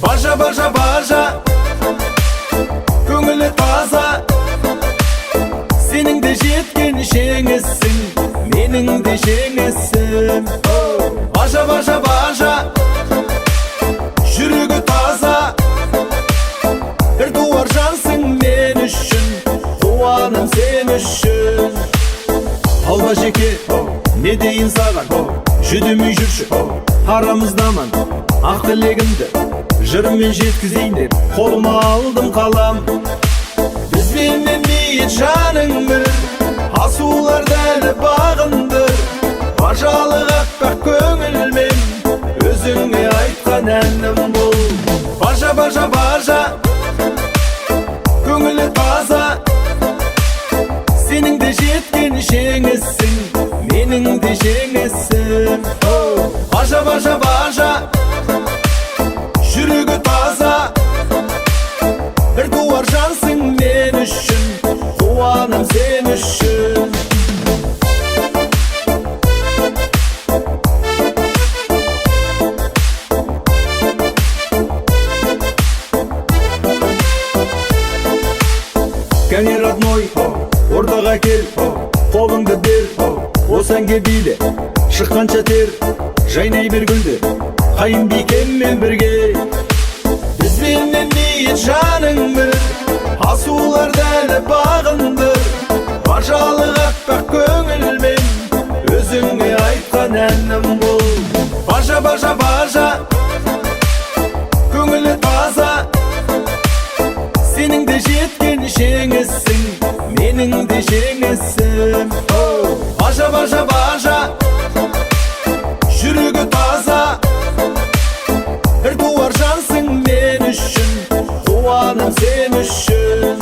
Бажа, бажа, бажа, көңілі таза, сенің де жеткен жеңісің, менің де жеңісім. Бажа, бажа, бажа, жүрегі таза, бір туар жансың мен үшін, туаным сен үшін. Алба жеке, не дейін саған, жүдемей жүрші, арамыздаман ақ тілегімді жырмен жеткізейін деп қолыма алдым қалам. Бізбенмен ниет жаның бір, асуларды әлі бағындыр. Бажалық аппақ көңілмен өзіңе айтқан әнім бұл. Бажа, бажа, бажа, көңілі таза, сенің де жеткен жеңісің, менің де жеңісім. Бажа, бажа, бажа, жүрегі таза, бір туар жансың мен үшін, туаным сен үшін. Кәне родной, ортаға кел, қолыңды бер, осы әнге биле, шыққанша тер, жайнай бер гүлді, қайын бикеммен бірге. Бізбенмен ниет жаның бір, асуларды әлі бағындыр. Бажалық аппақ көңілмен өзіңе айтқан әнім бұл. Бажа, бажа, бажа, көңілі таза, сенің де жеткен жеңісің, менің де жеңісім. Бажа, бажа, бажа, жүрегі таза, бір туар жансың мен үшін, туаным сен үшін.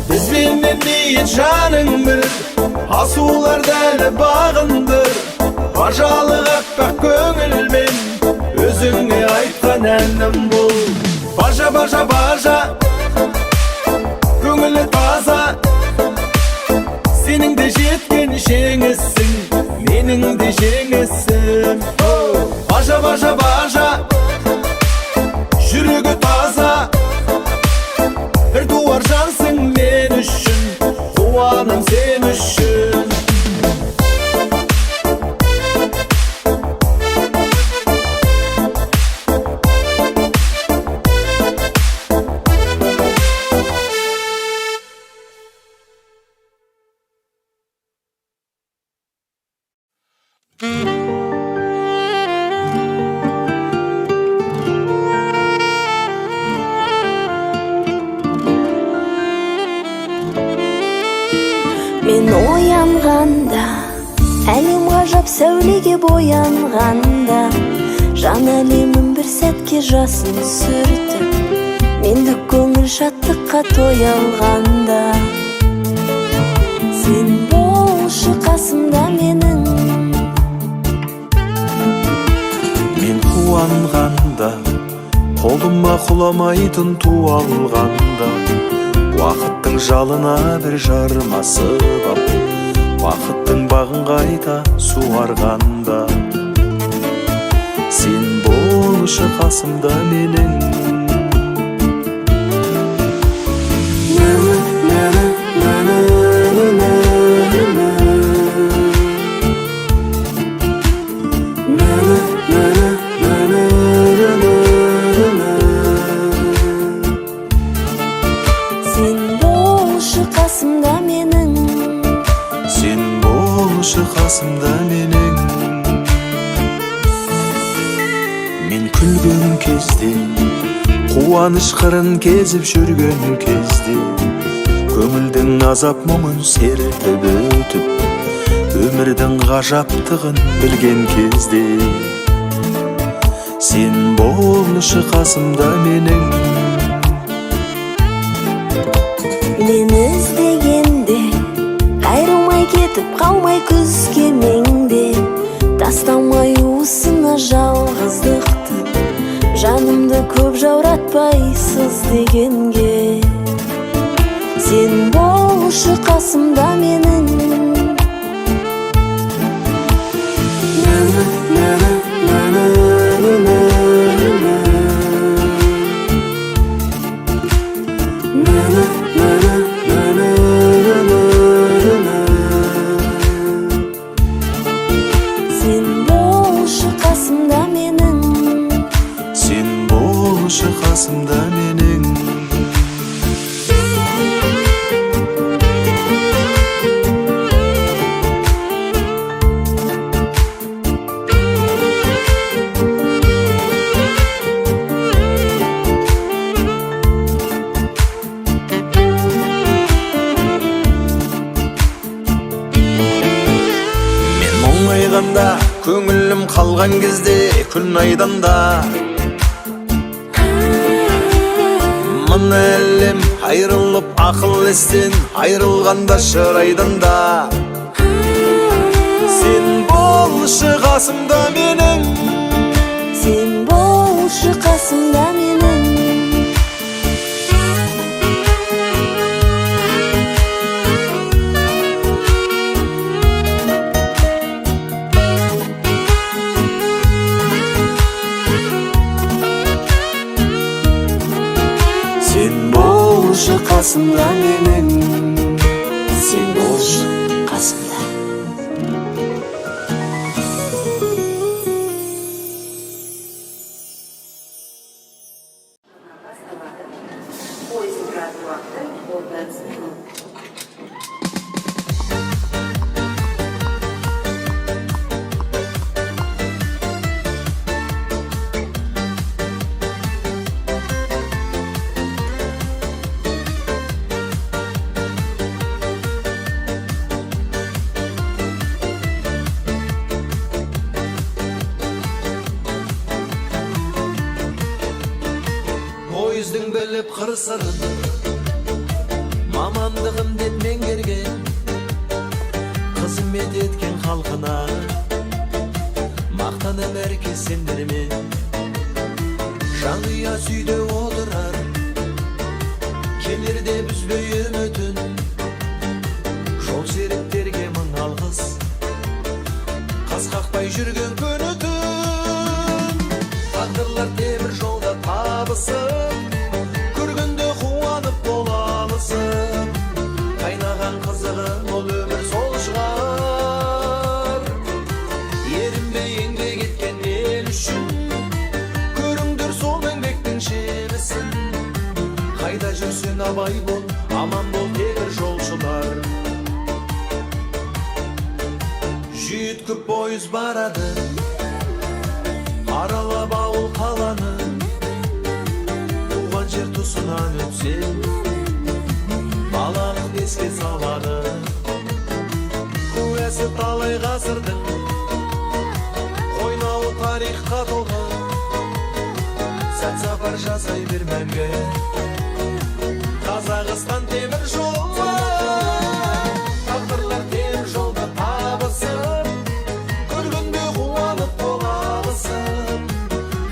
Бізбенмен ниет жаның бір, асуларды әлі бағындыр. Бажалық аппақ көңілмен өзіңе айтқан әнім бұл. Бажа, бажа, бажа, көңілі таза, сенің де жеткен жеңісің, менің де жеңісім. Бажа, бажа, бажа, жүрегі таза, бір туар жансың мен үшін, туаным сен үшін. Мен оянғанда, әлем ғажап сәулеге боянғанда, жан әлемім бір сәтке жасын сүртіп, мендік көңіл шаттыққа тоялғанда, сен болшы қасымда менің. Мен қуанғанда, қолыма құламайтын ту алғанда, уақыттың жалына бір жармасы бап, уақыттың бағын қайта суарғанда, сен болшы қасымда менің. Қасымда менің. Мен күлген кезде, қуаныш қырын кезіп жүрген кезде, көңілдің азап мұңын сертіп өтіп, өмірдің ғажаптығын білген кезде, Сен болушы қасымда менің. Мен іздегенде қайрылмай кетіп қалмай күз кемеңде, тастамай уысына жалғыздықты, жанымды көп жауратпайсыз дегенге. Сен болушы қасымда менің. Сен болушы қасымда менің. Сен болушы қасымда менің. Көңілім қалған кезде күн айданда, мына әлем айрылып ақыл естен айрылғанда шырайданда. Сен болушы қасымда менің. Сен болушы қасымда менің. Қасымда менің. Сен болшы қасымда. Пойыздың біліп қыр-сырын, мамандығым деп меңгерген, қызмет еткен халқына мақтанып әркез сендермен жанұя сүйде отырар, келерде үзбей үмітін, жол серіктерге мың алғыс, қас қақпай жүрген күні түн. Тағдырлар темір жолда табысып, көргенде қуанып болалысып, қайнаған қызығым ол өмір сол шығар. Ерінбей еңбек еткен ел үшін, көріңдер сол еңбектің жемісін. Қайда жүрсең абай бол, аман бол темір жолшылар. Жүйткіп пойыз барады, аралап ауыл қаланы, туған жер тұсынан өтсең, балалық еске салады. Куәсі талай ғасырдың, қойнауы тарихқа толы, сәт сапар жасай бер мәңгі, Қазақстан темір жолы. Тағдырлар темір жолда табысып, көргенде қуанып болалысып,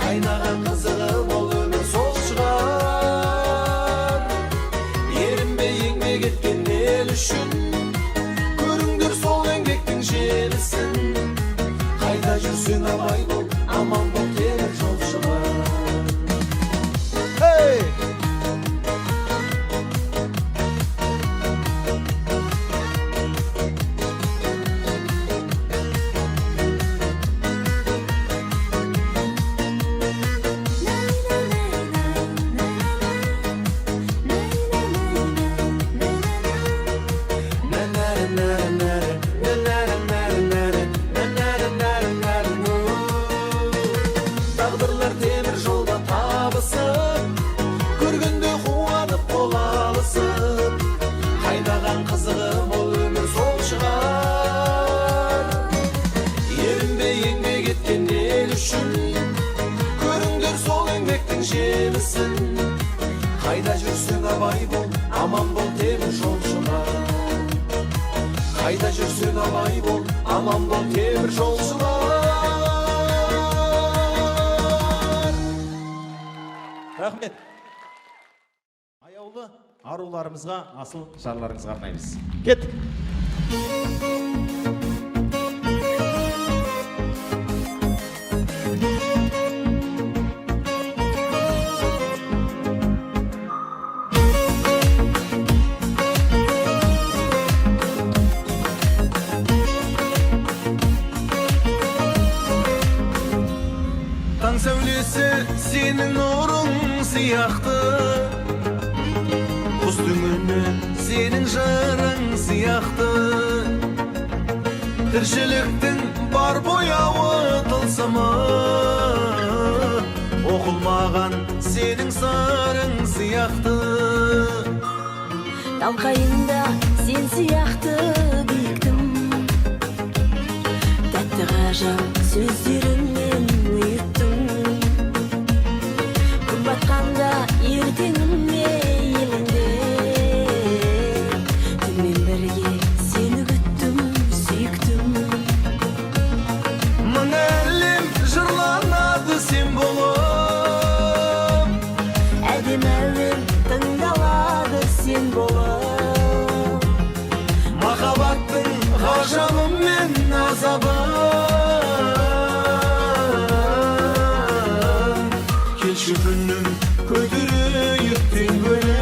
қайнаған қызығым ол өмір сол шығар. Ерінбей еңбек еткен ел үшін, көріңдер сол еңбектің жемісін. Қайда жүрсең абай бол, аман бол темір жолшылар. Қайда жүрсең абай бол, аман бол темір жолшылар. Қайда жүрсең абай бол, аман бол темір жолшылар. Рахмет. Аяулы аруларымызға асыл жарларыңызға арнаймыз. Кет. Таң сәулесі сенің нұрың сияқты, құстың үні сенің жырың сияқты. Тіршіліктің бар бояуы тылсымы, оқылмаған сенің сырың сияқты. Талқайында сен сияқты биіктім, тәтті ғажап сөздеріңмен ұйыттым. Күн батқанда ертеңіме елеңде, түнмен бірге сені күттім, сүйіктім. Мың әлем жырланады сен болып, Әдем әуен тыңдалады сен болып. махаббаттың ғажабы мен азабын. Келші күнім көтерейік теңбілік.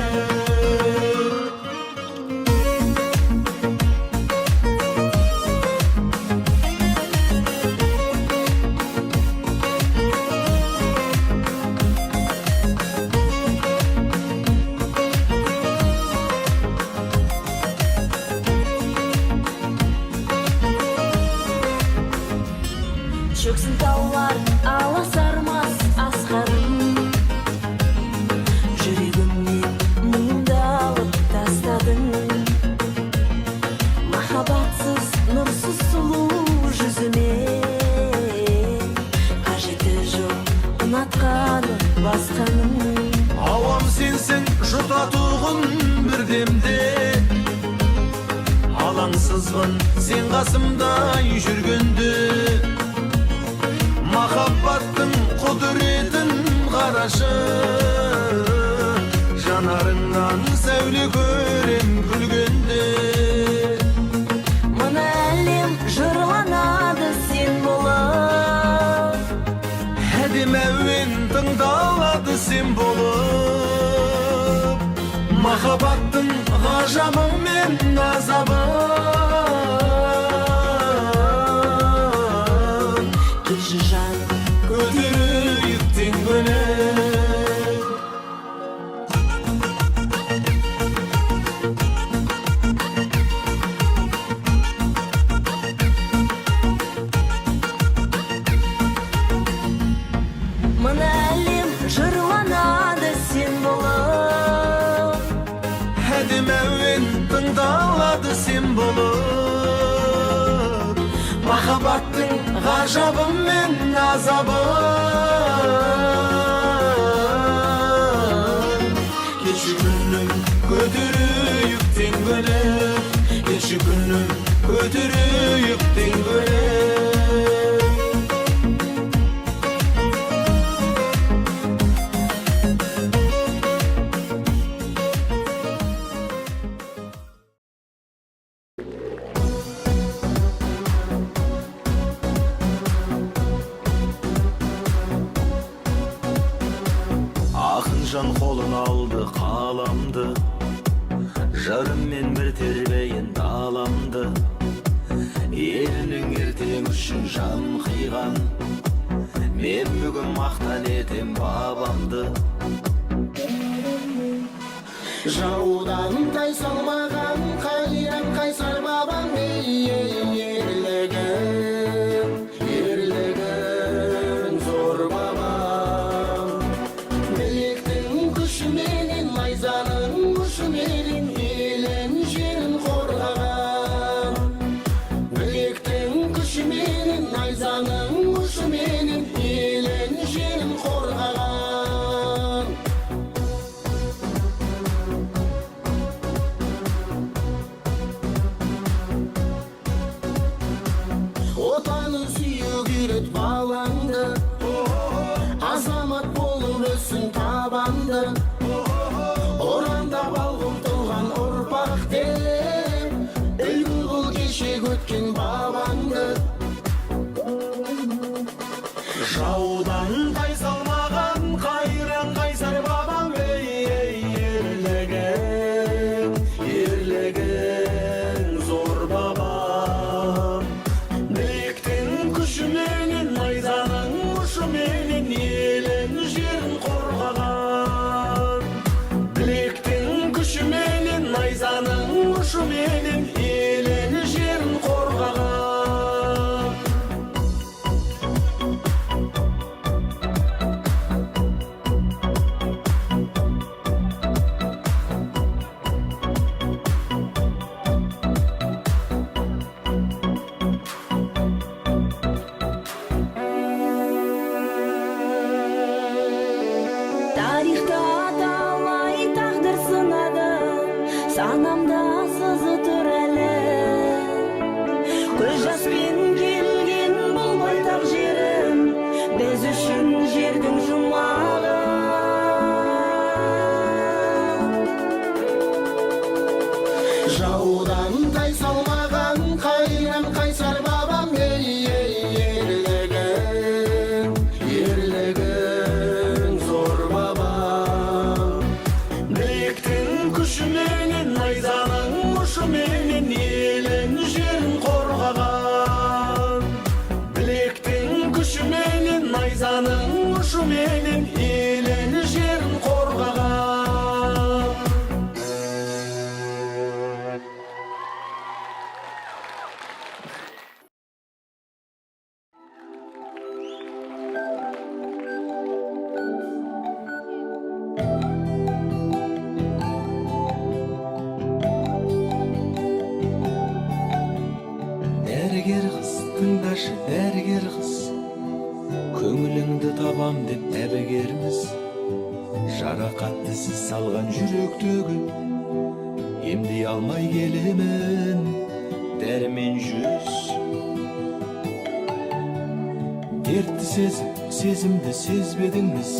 Шөксін таулар аласармас асқарым, жүрегімнен мұңды алып тастадың. Махаббатсыз нұрсыз сұлу жүзіме, қажеті жоқ ұнатқаны басқаның. Ауам сенсің жұтатуғын бір демде, алаңсызбын сен қасымдай жүргенде. Махаббаттың құдыретін қарашы, жанарыңнан сәуле көрем күлгенде. Мына әлем жырланады сен болып, Әдем әуен тыңдалады сен болып. Махаббаттың ғажабы мен азабы. келші жан Көтерейік теңбілік. Мына әлем жырланады сен болып, Әдем әуен тыңдалады сен болып. Махаббаттың ғажабы мен азабы. Келші күнім көтерейік теңбілік. Келші күнім көтерейік теңбілік. Жан қолын алды қаламды, жырыммен бір тербейін даламды. Елінің ертең үшін жан қиған, мен бүгін мақтан етем бабамды. Жаудан тайсалмаған қайран қайсар бабам, ерлігін зор бабам. Білектің күшіменен, найзаның күшіменен елін жерін қорғаған. Білектің күшіменен, найзаның күшіменен елін жерін қорғаған. ушу менен элин жерин коргаган. Тарихта талай тағдыр сынады, санамда сызы тұр әлі. Көз жаспен келген бұл байтақ жерім, біз үшін жердің жұмағы. Жаудан тайсалмаған қайран қайсар бабам, ерлігің зор бабам. Білектің күші менен, найзаның ұшы менен елін жерін қорғаған. Білектің күші менен, найзаның ұшы менен елін жерін қорғаған. Дәрігер қыз, тыңдашы дәрігер қыз, көңіліңді табам деп әбігерміз. Жарақатты сіз салған жүректегі, емдей алмай келемін дәрмен жүз. Дертті сезіп, сезімді сезбедіңіз,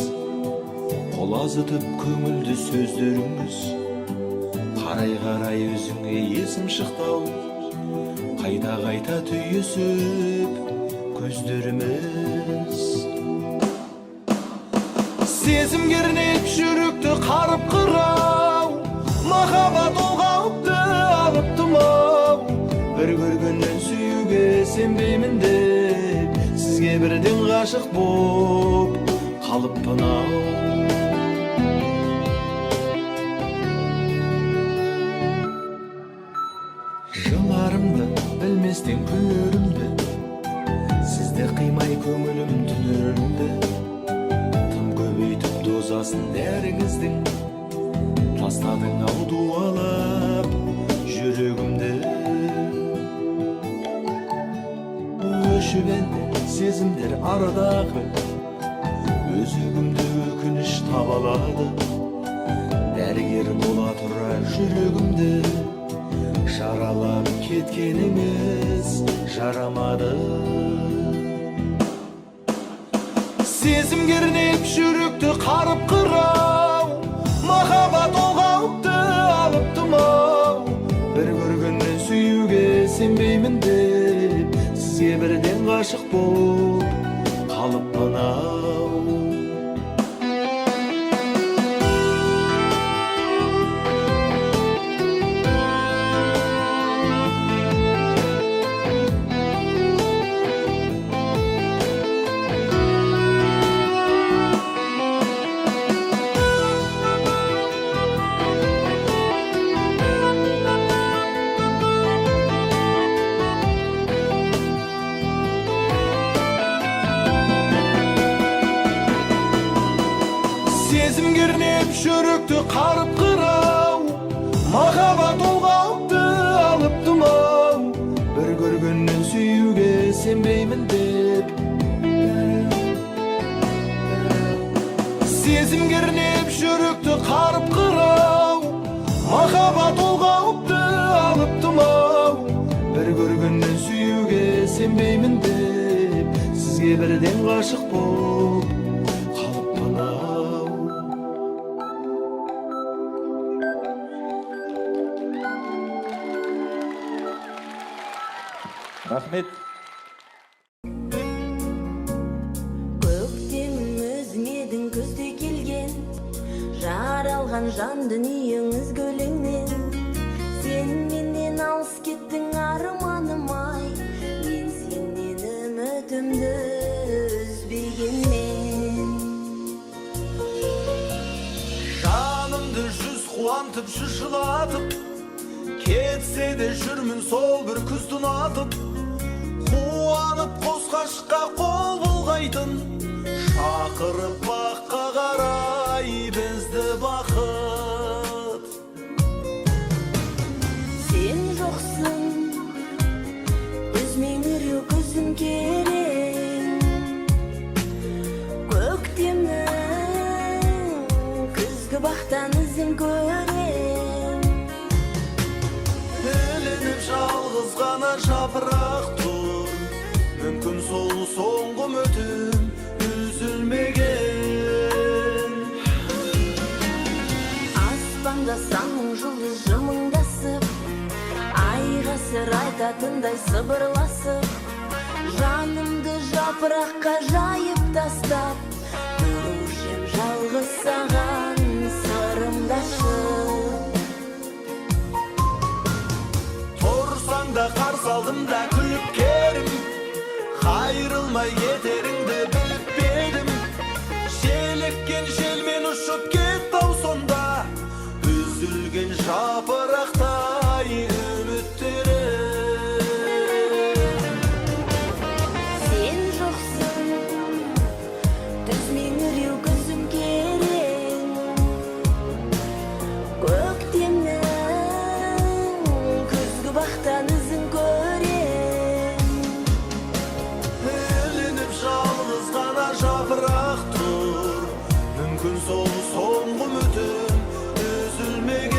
қолазытып көңілді сөздеріңіз. Қарай өзіңе есім шықтау, қайта түйісіп көздеріміз. Сезім кернеп жүректі қарып қырау, махаббат ол қауіпті алыптым-ау. Бір көргеннен сүюге сенбеймін деп, сізге бірден ғашық боп қалыппын-ау. Жыларымды білместен күлерімді, сізді қимай көңілім түнерімді. Тым көбейтіп дозасын дәріңіздің, тастадың-ау дуалап жүрегімді. Өшіп енді сезімдер арадағы, өзегімді өкініш табалады. Дәрігер бола тұра жүрегімді жаралап кеткеніңіз жарамады. Сезім кернеп жүректі қарып қырау, махаббат ол қауіпті алыптым-ау. Бір көргеннен сүюге сенбеймін деп, сізге бірден ғашық боп қалыппын-ау. Сезім кернеп жүректі қарып қырау, махаббат ол қауіпті алыптым-ау. Бір көргеннен сүюге сенбеймін деп, сезім кернеп жүректі қарып қырау, махаббат ол қауіпті алыптым-ау. Бір көргеннен сүюге сенбеймін деп, сізге бірден ғашық боп қалыппын-ау. Рахмет. Көктем өзіңедің күзде келген, жаралған жан дүниеңіз көлеңнен. Сен менен алыс кеттің арманым-ай, мен сенен үмітімді үзбегенмен. Жанымды жүз қуантып, жүз жылатып, кетсе де жүрмін сол бір күзді ұнатып, қуанып қос қашқа қол бұлғайтын, шақырып баққа қарай бізді бақыт. Сен жоқсың, үзмеңіреу күзім керең, көктемнің күзгі бақтан ізін көрем. Ілініп жалғыз ғана жапырақ тұр, мүмкін сол соңғы үмітім үзілмеген. Аспанда санның жұлдыз жымыңдасып, айға сыр айтатындай сыбырласып, жанымды жапыраққа жайып тастап, тұрушым жалғыз саған сырымдашы. Тұрсаң да қарсы алдымда күліп керім, қайрылмай кетеріңді біліп бедім. Желіккен желмен ұшып кеттау сонда, үзілген жапырақтай үміттерім. Сен жоқсың, түзмеңіреу күзім керең, көктемнің күзгі бақтан ізін көрем. Ілініп жалғыз ғана жапырақ тұр, мүмкін сол соңғы үмітім үзілмеген.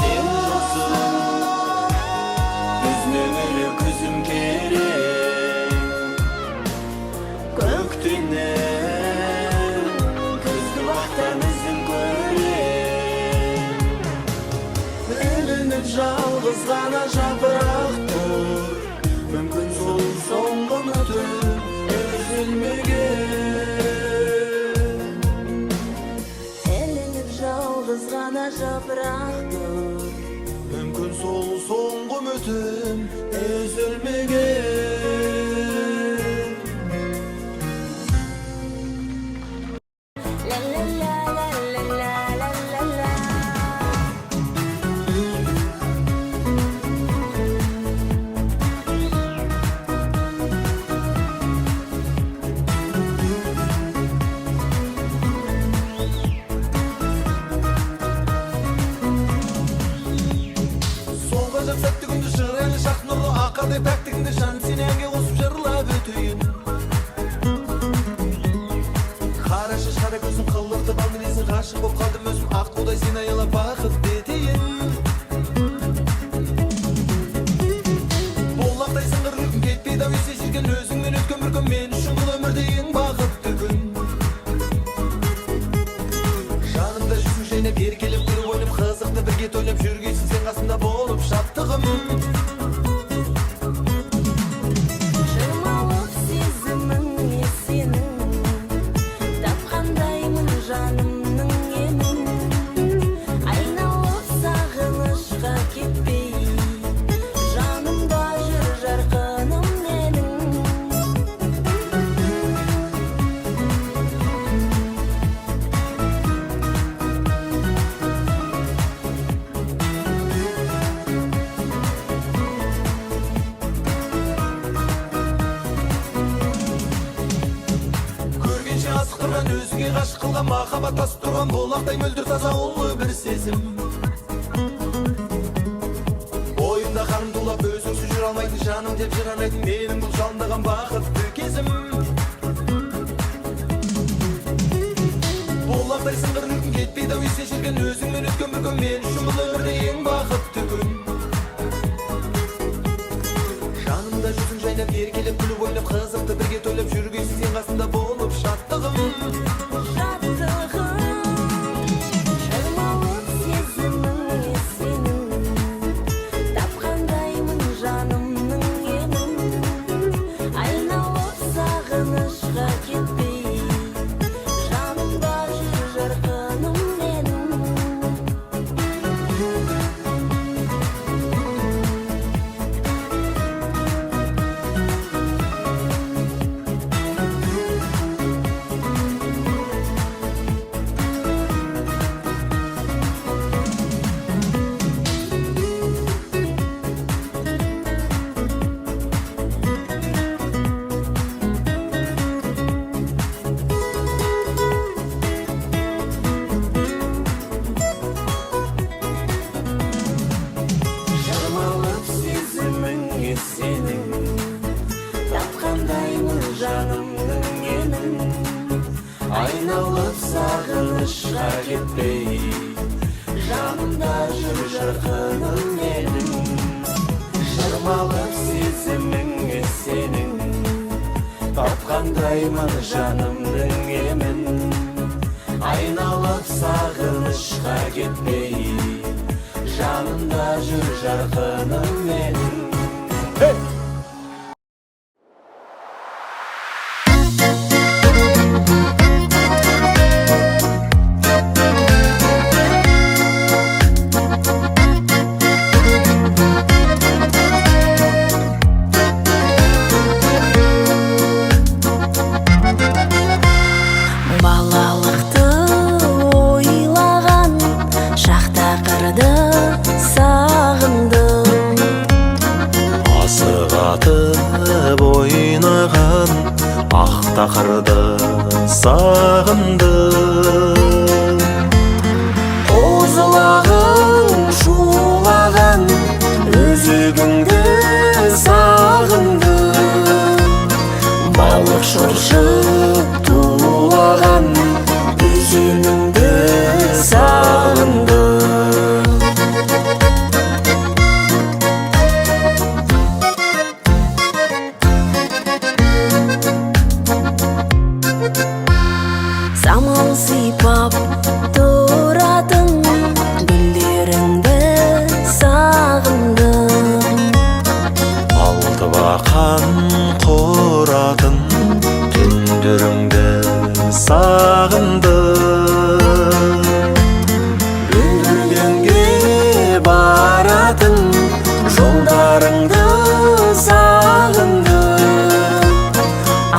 Сен жоқсың, үзмеңіреу күзім керең, көктемнен күзгі бақтан ізін көрем. Ілініп жалғыз ғана жапырақ тұр, мүмкін сол соңғы үмітім үзілмеген. Ілініп жалғыз ғана жапырақ тұр, Мүмкін сол соңғы үмітім үзілмеген. ла-ла-ла-ла-ла-ла-ла-ла. Сол ғажап сәтті күнді шырайлы шақ нұрлы аққандай пәктігіңді жан сен әнге қосып жырлап өтейін. Қара шаш қара көзің қылықты бал мінезің, ғашық боп қалдым өзім, ақ қудай сен аялап бақыт етейін. Болақтай сыңғыр күлкің кетпейді ау есе жүрген, өзіңмен өткен бір күн мен үшін бұл өмірде ең бақытты күн. Жанымда жүзің жайнап еркелеп күліп ойнап, қызықты бірге тойлап жүргейсің сен қасымда болып шаттығым. Шырмалып сезімің сенің, тапқандаймын жанымның емін. Айналып сағынышқа кетпей, жанымда жүр жарқыным менің. Көргенше асықтырған, өзіңе ғашық қылған, махаббат тасып тұрған, болақтай мөлдір таза ұлы бір сезім. Бойымда қарым тулап, өзіңсіз жүре алмайтын, жаным деп жыр арнайтын, менің бұл жалындаған бақытты кезім. Болақтай сыңғыр күлкің кетпейді ау есе жүрген, өзіңмен өткен бір күн мен үшін бұл өмірде ең бақытты күн. Жанымда жүзің жайнап еркелеп күліп ойнап, қызықты бірге тойлап жүргейсің сен қасымда болып шаттығым. жанымның емін. Айналып сағынышқа кетпей, жанымда жүр жарқыным менің. Шырмалып сезіміңе сенің, тапқандаймын жанымның емін. Айналып сағынышқа кетпей, жанымда жүр жарқыным менің. Балалықты ойлаған шақта қырды сағындым. Асығатып ойнаған ақ тақырды сағындым. Қозылағың шулаған өзегіңді сағындым. Балық шоршып тулаған өзеніңді сағындым. Самал сипап тұратын гүлдеріңді сағындым. Алтыбақан құратын түндеріңді сағындым. Бүлдіргенге баратын жолдарыңды сағындым.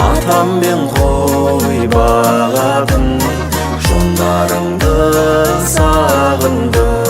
Атам мен қой бағатын жондарыңды сағындым.